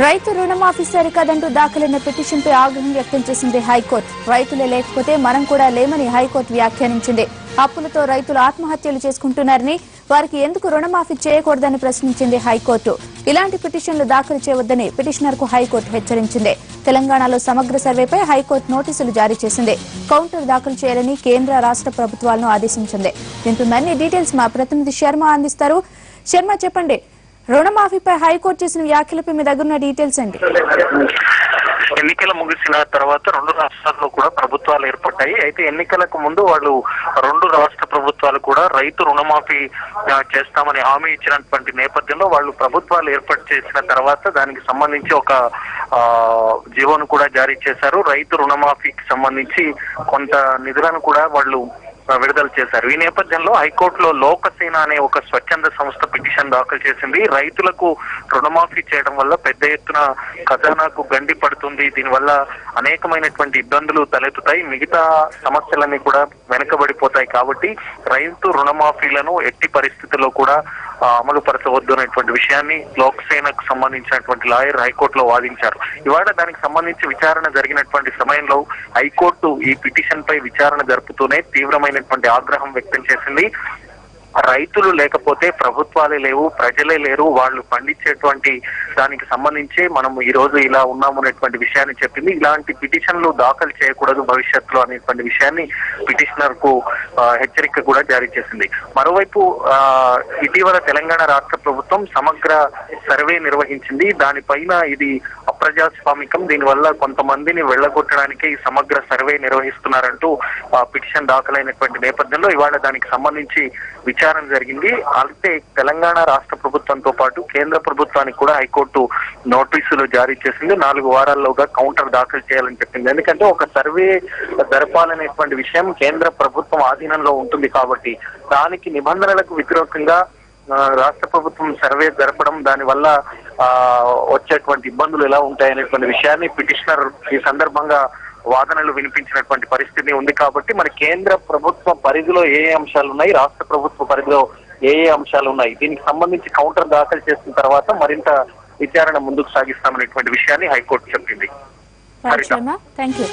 రైతు రుణమాఫీ సరికాదంటూ దాఖలైన పిటిషన్పై ఆగ్రహం వ్యక్తం చేసింది హైకోర్టు. రైతులే లేకపోతే మనం కూడా లేమని హైకోర్టు వ్యాఖ్యానించింది. అప్పులతో రైతులు ఆత్మహత్యలు చేసుకుంటున్నారని, వారికి ఎందుకు రుణమాఫీ చేయకూడదని ప్రశ్నించింది హైకోర్టు. ఇలాంటి పిటిషన్లు దాఖలు చేయవద్దని పిటిషనర్కు హైకోర్టు హెచ్చరించింది. తెలంగాణలో సమగ్ర సర్వేపై హైకోర్టు నోటీసులు జారీ చేసింది. కౌంటర్ దాఖలు చేయాలని కేంద్ర రాష్ట్ర ప్రభుత్వాలను ఆదేశించింది. దీంతో మరిన్ని డీటెయిల్స్ మా ప్రతినిధి శర్మ అందిస్తారు. శర్మ, చెప్పండి, రుణమాఫీపై హైకోర్టు చేసిన వ్యాఖ్యలపై మీ దగ్గర ఉన్న డీటెయిల్స్ ఏంటి? ఎన్నికలు ముగిసిన తర్వాత రెండు రాష్ట్రాల్లో కూడా ప్రభుత్వాలు ఏర్పడ్డాయి. అయితే ఎన్నికలకు ముందు వాళ్ళు రెండు రాష్ట్ర ప్రభుత్వాలు కూడా రైతు రుణమాఫీ చేస్తామని హామీ ఇచ్చినటువంటి నేపథ్యంలో వాళ్ళు ప్రభుత్వాలు ఏర్పాటు చేసిన తర్వాత దానికి సంబంధించి ఒక జీవోను కూడా జారీ చేశారు. రైతు రుణమాఫీకి సంబంధించి కొంత నిధులను కూడా వాళ్ళు విడుదల చేశారు. ఈ నేపథ్యంలో హైకోర్టులో లోకసేన అనే ఒక స్వచ్ఛంద సంస్థ పిటిషన్ దాఖలు చేసింది. రైతులకు రుణమాఫీ చేయడం వల్ల పెద్ద ఎత్తున ఖజానాకు గండి పడుతుంది, దీనివల్ల అనేకమైనటువంటి ఇబ్బందులు తలెత్తుతాయి, మిగతా సమస్యలన్నీ కూడా వెనుకబడిపోతాయి. కాబట్టి రైతు రుణమాఫీలను ఎట్టి పరిస్థితుల్లో కూడా అమలు పరచవద్దు అనేటువంటి విషయాన్ని లోక్సేనకు సంబంధించినటువంటి లాయర్ హైకోర్టులో వాదించారు. ఇవాళ దానికి సంబంధించి విచారణ జరిగినటువంటి సమయంలో హైకోర్టు ఈ పిటిషన్ పై విచారణ జరుపుతూనే తీవ్రమైనటువంటి ఆగ్రహం వ్యక్తం చేసింది. రైతులు లేకపోతే ప్రభుత్వాలే లేవు, ప్రజలే లేరు, వాళ్ళు పండించేటువంటి దానికి సంబంధించి మనం ఈ రోజు ఇలా ఉన్నాము అనేటువంటి విషయాన్ని చెప్పింది. ఇలాంటి పిటిషన్లు దాఖలు చేయకూడదు భవిష్యత్తులో అనేటువంటి విషయాన్ని పిటిషనర్ కు హెచ్చరిక కూడా జారీ చేసింది. మరోవైపు ఇటీవల తెలంగాణ రాష్ట్ర ప్రభుత్వం సమగ్ర సర్వే నిర్వహించింది. దానిపైన ఇది అప్రజాస్వామికం, దీనివల్ల కొంతమందిని వెళ్లగొట్టడానికి ఈ సమగ్ర సర్వే నిర్వహిస్తున్నారంటూ పిటిషన్ దాఖలైనటువంటి నేపథ్యంలో ఇవాళ దానికి సంబంధించి విచారణ జరిగింది. అయితే తెలంగాణ రాష్ట్ర ప్రభుత్వంతో పాటు కేంద్ర ప్రభుత్వానికి కూడా హైకోర్టు నోటీసులు జారీ చేసింది. 4 వారాల్లోగా కౌంటర్ దాఖలు చేయాలని చెప్పింది. ఎందుకంటే ఒక సర్వే జరపాలనేటువంటి విషయం కేంద్ర ప్రభుత్వం ఆధీనంలో ఉంటుంది కాబట్టి దానికి నిబంధనలకు వ్యతిరేకంగా రాష్ట్ర ప్రభుత్వం సర్వే జరపడం, దానివల్ల వచ్చేటువంటి ఇబ్బందులు ఎలా ఉంటాయనేటువంటి విషయాన్ని పిటిషనర్ ఈ సందర్భంగా వాదనలు వినిపించినటువంటి పరిస్థితి ఉంది. కాబట్టి మన కేంద్ర ప్రభుత్వ పరిధిలో ఏ అంశాలు ఉన్నాయి, రాష్ట్ర ప్రభుత్వ పరిధిలో ఏ అంశాలు ఉన్నాయి, దీనికి సంబంధించి కౌంటర్ దాఖలు చేసిన తర్వాత మరింత విచారణ ముందుకు సాగిస్తామనేటువంటి విషయాన్ని హైకోర్టు చెప్పింది. Thank you.